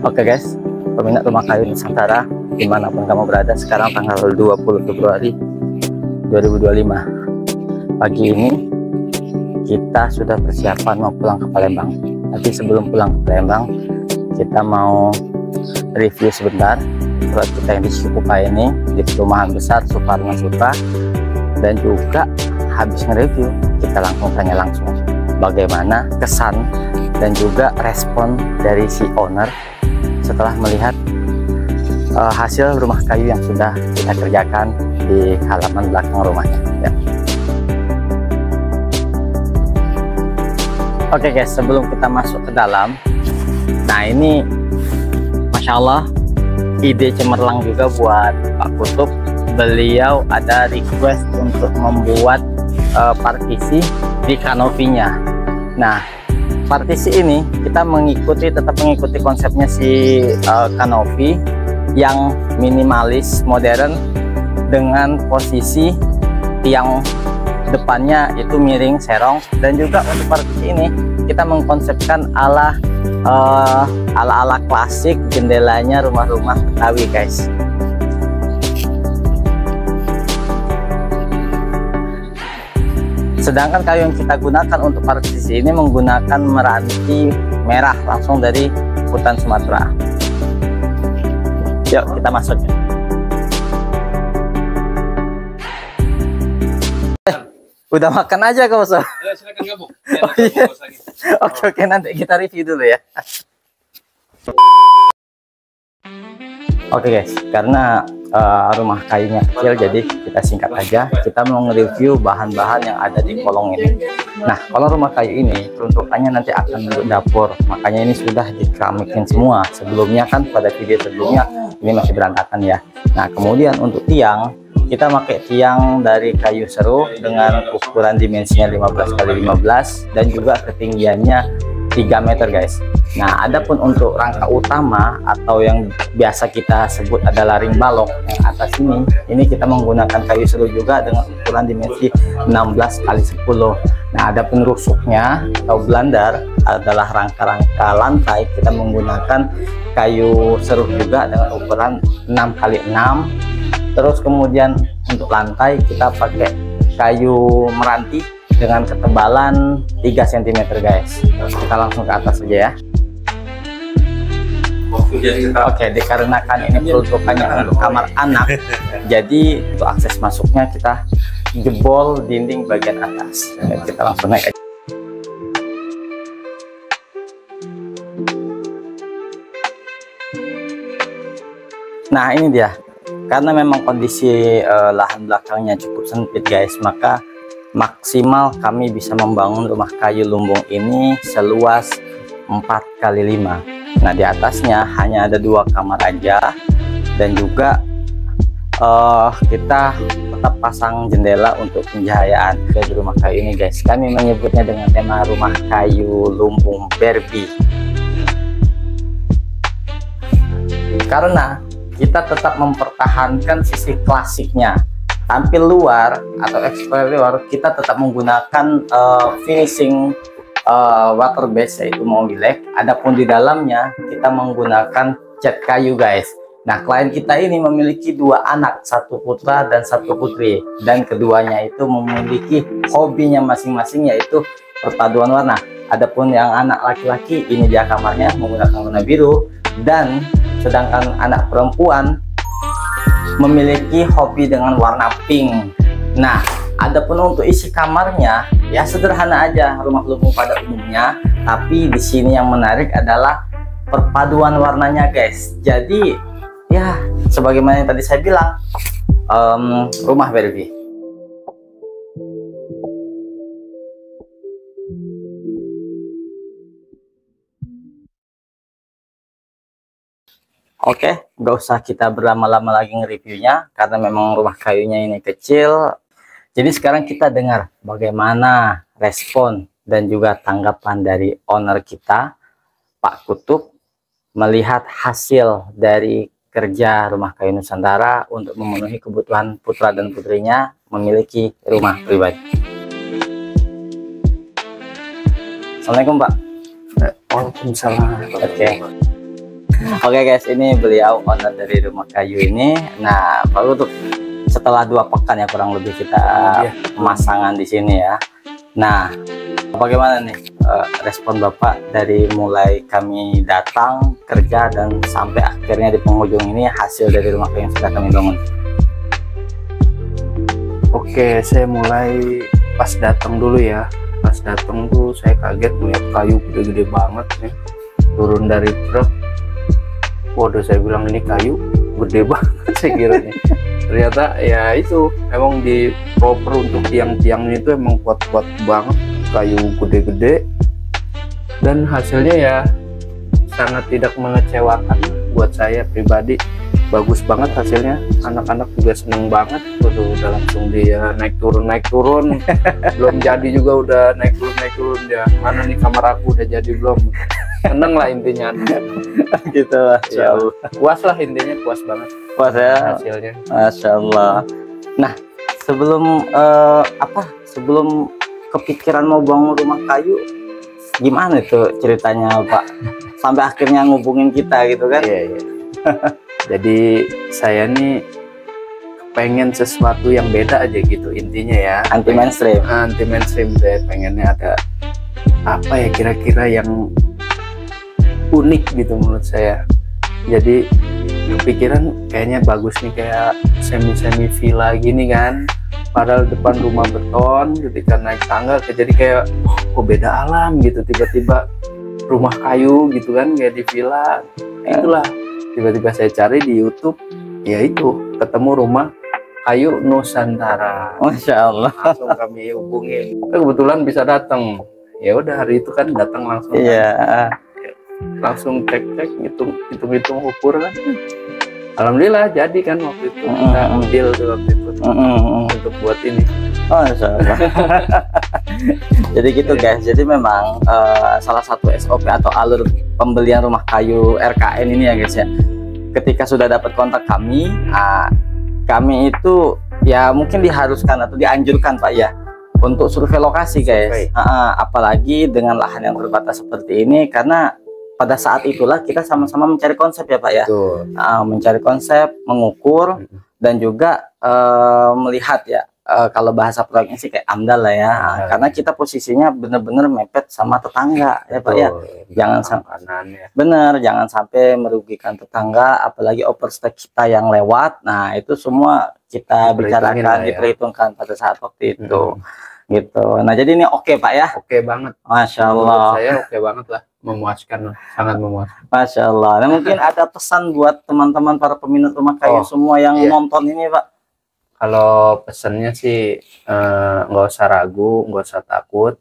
Oke guys, peminat rumah kayu Nusantara dimanapun kamu berada, sekarang tanggal 20 Februari 2025 pagi ini kita sudah persiapan mau pulang ke Palembang. Nanti sebelum pulang ke Palembang kita mau review sebentar proyek kita yang di Cikupa ini, di perumahan besar Suparna Sutra, dan juga habis nge-review kita langsung tanya langsung bagaimana kesan dan juga respon dari si owner setelah melihat hasil rumah kayu yang sudah kita kerjakan di halaman belakang rumahnya ya. Oke guys, sebelum kita masuk ke dalam, nah ini Masya Allah ide cemerlang juga buat Pak Kutub. Beliau ada request untuk membuat partisi di kanopinya. Nah, partisi ini kita tetap mengikuti konsepnya si kanopi yang minimalis modern dengan posisi tiang depannya itu miring serong, dan juga untuk partisi ini kita mengkonsepkan ala klasik jendelanya rumah-rumah Betawi guys. Sedangkan kayu yang kita gunakan untuk partisi ini menggunakan meranti merah langsung dari hutan Sumatera. Yuk kita masuk. Udah makan aja kau so? Silakan gabung. Oh, iya. Oke, nanti kita review dulu ya. Oke guys, karena rumah kayunya kecil jadi kita singkat aja. Kita mau nge-review bahan-bahan yang ada di kolong ini. Nah, kalau rumah kayu ini peruntukannya nanti akan untuk dapur, makanya ini sudah dikeramikin semua. Sebelumnya kan pada video sebelumnya ini masih berantakan ya. Nah, kemudian untuk tiang kita pakai tiang dari kayu seru dengan ukuran dimensinya 15x15 dan juga ketinggiannya 3 meter guys. Nah, adapun untuk rangka utama atau yang biasa kita sebut adalah ring balok yang atas ini kita menggunakan kayu seru juga dengan ukuran dimensi 16x10. Nah, adapun rusuknya atau belandar adalah rangka-rangka lantai, kita menggunakan kayu seru juga dengan ukuran 6x6. Terus kemudian untuk lantai kita pakai kayu meranti dengan ketebalan 3 cm guys. Kita langsung ke atas saja ya. Oke, dikarenakan ini peruntukannya untuk kamar anak, jadi untuk akses masuknya kita jebol dinding bagian atas. Kita langsung naik aja. Nah, ini dia. Karena memang kondisi lahan belakangnya cukup sempit guys, maka maksimal kami bisa membangun rumah kayu lumbung ini seluas 4x5. Nah, di atasnya hanya ada 2 kamar aja, dan juga kita tetap pasang jendela untuk pencahayaan di rumah kayu ini guys. Kami menyebutnya dengan tema rumah kayu lumbung Barbie, karena kita tetap mempertahankan sisi klasiknya. Tampil luar atau eksterior kita tetap menggunakan finishing water base yaitu mobilek. Adapun di dalamnya kita menggunakan cat kayu guys. Nah, klien kita ini memiliki 2 anak, 1 putra dan 1 putri, dan keduanya itu memiliki hobinya masing-masing yaitu perpaduan warna. Adapun yang anak laki-laki ini dia kamarnya menggunakan warna biru, dan sedangkan anak perempuan memiliki hobi dengan warna pink. Nah, adapun untuk isi kamarnya ya sederhana aja rumah lumbung pada umumnya, tapi di sini yang menarik adalah perpaduan warnanya guys. Jadi ya sebagaimana yang tadi saya bilang, rumah Barbie. Oke, nggak usah kita berlama-lama lagi nge-reviewnya karena memang rumah kayunya ini kecil. Jadi sekarang kita dengar bagaimana respon dan juga tanggapan dari owner kita, Pak Kutub, melihat hasil dari kerja rumah kayu Nusantara untuk memenuhi kebutuhan putra dan putrinya memiliki rumah pribadi. Assalamualaikum Pak. Waalaikumsalam. Oke. Oke guys, ini beliau owner dari rumah kayu ini. Nah, baru tuh setelah 2 pekan ya kurang lebih kita pemasangan di sini ya. Nah, bagaimana nih respon Bapak dari mulai kami datang kerja dan sampai akhirnya di penghujung ini hasil dari rumah kayu yang sudah kami bangun? Oke, saya mulai pas datang dulu ya. Pas datang tuh saya kaget melihat kayu gede-gede banget nih. Turun dari truk, waduh, saya bilang ini kayu gede banget saya kira nih. Ternyata ya itu emang di proper untuk tiang-tiangnya itu emang kuat-kuat banget, kayu gede-gede, dan hasilnya ya sangat tidak mengecewakan buat saya pribadi. Bagus banget hasilnya, anak-anak juga seneng banget. Waduh, udah langsung dia naik turun belum jadi juga udah naik turun dia. Mana nih kamar aku, udah jadi belum? Seneng lah intinya. Gitu ya, puas lah intinya, puas banget, puas ya hasilnya. Masya Allah. Nah, sebelum sebelum kepikiran mau bangun rumah kayu, gimana itu ceritanya Pak sampai akhirnya ngubungin kita gitu kan? Iya. Jadi saya nih pengen sesuatu yang beda aja gitu intinya ya, anti mainstream. Saya pengennya ada apa ya, kira-kira yang unik gitu menurut saya. Jadi kepikiran kayaknya bagus nih, kayak semi villa gini kan, padahal depan rumah beton, ketika naik tangga jadi kayak kok beda alam gitu, tiba-tiba rumah kayu gitu kan, kayak di villa. Itulah tiba-tiba saya cari di YouTube, ya itu ketemu rumah kayu Nusantara. Masya Allah. Langsung kami hubungin, kebetulan bisa datang. Ya udah hari itu kan datang langsung. Iya. Langsung cek hitung ukur kan. Alhamdulillah jadi kan waktu itu kita deal tuh waktu itu untuk buat ini. Masya Allah. Jadi gitu guys, jadi memang salah satu SOP atau alur pembelian rumah kayu RKN ini ya guys ya, ketika sudah dapat kontak kami, kami itu ya mungkin diharuskan atau dianjurkan Pak ya untuk survei lokasi guys. Apalagi dengan lahan yang terbatas seperti ini, karena pada saat itulah kita sama-sama mencari konsep ya Pak ya. Mencari konsep, mengukur, dan juga melihat ya, kalau bahasa proyeknya sih kayak AMDAL lah ya. Karena kita posisinya benar-benar mepet sama tetangga ya Pak ya. Jangan sampai jangan sampai merugikan tetangga, apalagi overstay kita yang lewat. Nah, itu semua kita bicarakan, diperhitungkan pada saat waktu itu. Gitu. Nah, jadi ini oke Pak ya. Oke banget. Masya Allah. Saya oke banget lah. Memuaskan, sangat memuaskan. Masya Allah. Nah, mungkin ada pesan buat teman-teman para peminat rumah kayu semua yang nonton ini Pak. Kalau pesannya sih nggak usah ragu, nggak usah takut.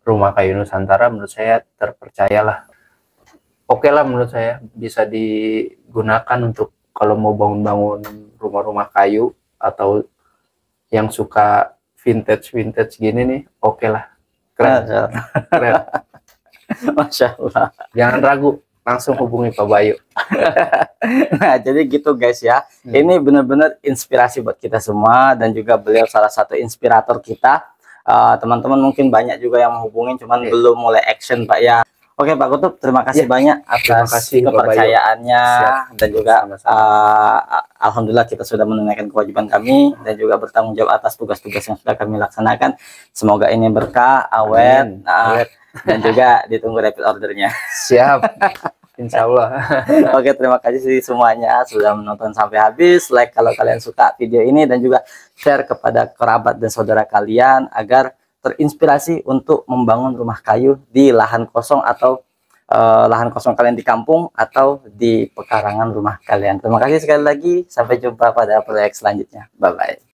Rumah kayu Nusantara menurut saya terpercayalah. Oke lah menurut saya, bisa digunakan untuk kalau mau bangun-bangun rumah-rumah kayu atau yang suka vintage gini nih, oke lah. Keren. Keren. Masya Allah. Jangan ragu, langsung hubungi Pak Bayu. Nah, jadi gitu guys ya. Ini benar-benar inspirasi buat kita semua, dan juga beliau salah satu inspirator kita. Teman-teman mungkin banyak juga yang menghubungin, cuman belum mulai action Pak ya. Oke Pak Kutub, terima kasih banyak atas kepercayaannya, dan juga alhamdulillah kita sudah menunaikan kewajiban kami dan juga bertanggung jawab atas tugas-tugas yang sudah kami laksanakan. Semoga ini berkah, awet, dan juga ditunggu repeat ordernya. Siap. Insya Allah. Oke, terima kasih semuanya sudah menonton sampai habis. Like kalau kalian suka video ini, dan juga share kepada kerabat dan saudara kalian agar terinspirasi untuk membangun rumah kayu di lahan kosong, atau lahan kosong kalian di kampung atau di pekarangan rumah kalian. Terima kasih sekali lagi. Sampai jumpa pada proyek selanjutnya. Bye bye.